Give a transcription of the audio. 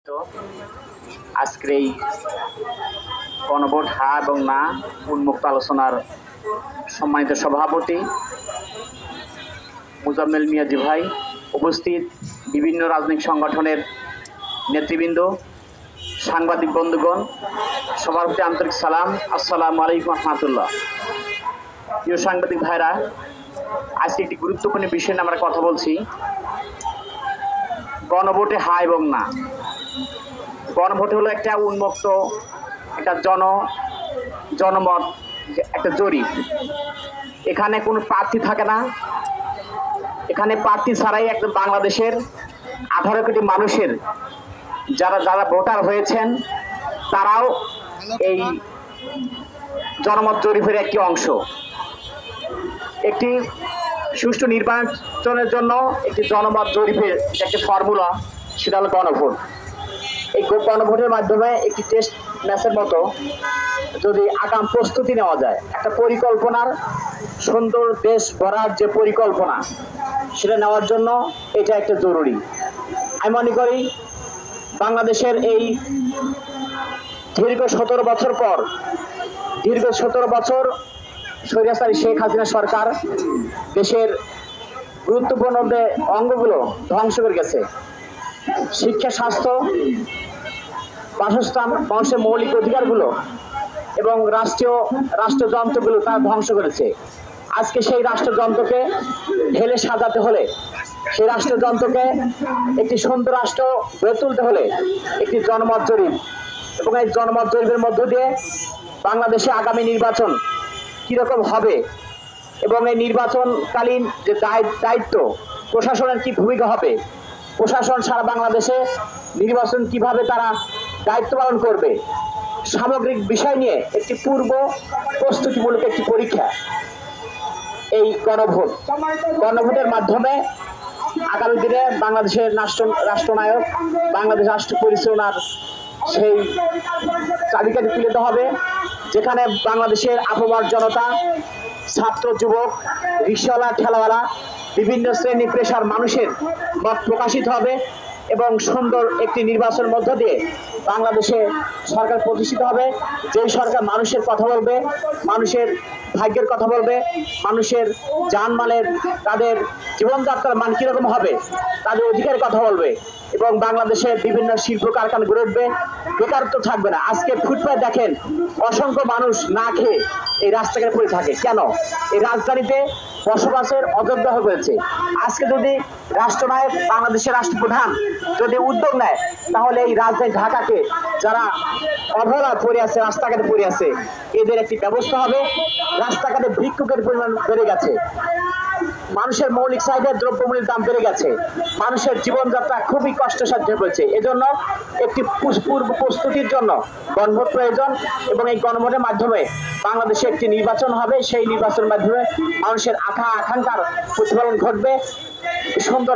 তো আজকের এই গণভোট হ্যাঁ এবং না উন্মুক্ত আলোচনার সম্মানিত সভাপতি মুজাম্মেল মিয়াজি ভাই, উপস্থিত বিভিন্ন রাজনৈতিক সংগঠনের নেতৃবৃন্দ, সাংবাদিক বন্ধুগণ, সবার প্রতি আন্তরিক সালাম। আসসালামু আলাইকুম রহমতুল্লাহ। প্রিয় সাংবাদিক ভাইরা, আজকে একটি গুরুত্বপূর্ণ বিষয় নিয়ে আমরা কথা বলছি, গণভোটে হ্যাঁ এবং না। গণভোট হলো একটা উন্মুক্ত একটা জনমত, একটা জরিপ। এখানে কোনো প্রার্থী থাকে না, এখানে প্রার্থী ছাড়াই একদম বাংলাদেশের 18 কোটি মানুষের যারা ভোটার হয়েছেন তারাও এই জনমত জরিপের একটি অংশ। একটি সুষ্ঠু নির্বাচনের জন্য একটি জনমত জরিপের একটি ফর্মুলা, সেটা হলো গণভোট। এই গণভোটের মাধ্যমে একটি টেস্ট ম্যাচের মতো যদি আগাম প্রস্তুতি নেওয়া যায়, একটা পরিকল্পনার, সুন্দর দেশ গড়ার যে পরিকল্পনা, সেটা নেওয়ার জন্য এটা একটা জরুরি। আমি মনে করি বাংলাদেশের এই দীর্ঘ 17 বছর পর, দীর্ঘ 17 বছর স্বৈরাচারী শেখ হাসিনা সরকার দেশের গুরুত্বপূর্ণ অঙ্গগুলো ধ্বংস করে গেছে। শিক্ষা, স্বাস্থ্য, বাসস্থান, মানুষের মৌলিক অধিকারগুলো এবং রাষ্ট্রযন্ত্রগুলো তারা ধ্বংস করেছে। আজকে সেই রাষ্ট্রযন্ত্রকে ঢেলে সাজাতে হলে, সেই রাষ্ট্রযন্ত্রকে একটি সুন্দর রাষ্ট্র গড়ে তুলতে হলে একটি জনমত জরিপ, এবং এই জনমত জরিপের মধ্য দিয়ে বাংলাদেশে আগামী নির্বাচন কীরকম হবে এবং এই নির্বাচনকালীন যে দায়িত্ব, প্রশাসনের কি ভূমিকা হবে, প্রশাসন সারা বাংলাদেশে নির্বাচন কিভাবে তারা দায়িত্ব পালন করবে, সামগ্রিক বিষয় নিয়ে একটি পূর্ব প্রস্তুতিমূলক একটি পরীক্ষা এই গণভোটের মাধ্যমে আগামী দিনে বাংলাদেশের রাষ্ট্রনায়ক, বাংলাদেশ রাষ্ট্র পরিচালনার সেই চাবিকাঠি তুলে দিতে হবে, যেখানে বাংলাদেশের আপামর জনতা, ছাত্র, যুবক, রিক্সাওয়ালা, ঠেলাওয়ালা, বিভিন্ন শ্রেণী পেশার মানুষের মত প্রকাশিত হবে এবং সুন্দর একটি নির্বাচনের মধ্য দিয়ে বাংলাদেশে সরকার প্রতিষ্ঠিত হবে, যেই সরকার মানুষের কথা বলবে, মানুষের ভাগ্যের কথা বলবে, মানুষের জানমালের, তাদের জীবনযাত্রার মান কীরকম হবে, তাদের অধিকারের কথা বলবে এবং বাংলাদেশে বিভিন্ন শিল্প কারখানা গড়ে উঠবে, বেকারত্ব থাকবে না। আজকে ফুটপাতে দেখেন অসংখ্য মানুষ না খেয়ে এই রাস্তাঘাটে পড়ে থাকে। কেন? এই রাজধানীতে বসবাসের অযোগ্য হয়ে পড়েছে। আজকে যদি রাষ্ট্রনায়ক, বাংলাদেশের রাষ্ট্রপ্রধান যদি উদ্যোগ নেয়, তাহলে এই রাজধানী ঢাকাকে যারা অবহেলা পড়ে আছে, রাস্তাঘাটে পড়ে আছে, এদের একটি ব্যবস্থা হবে। রাস্তাঘাটে ভিক্ষুকের পরিমাণ বেড়ে গেছে, মানুষের মৌলিক চাহিদার দ্রব্যমূল্যের দাম বেড়ে গেছে, মানুষের জীবনযাত্রা খুবই কষ্টসাধ্য হয়ে পড়েছে। এজন্য একটি পূর্ব প্রস্তুতির জন্য গণভোট প্রয়োজন এবং এই গণভোটের মাধ্যমে বাংলাদেশে একটি নির্বাচন হবে। সেই নির্বাচনের মাধ্যমে মানুষের আকাঙ্ক্ষার প্রতিফলন ঘটবে। সুন্দর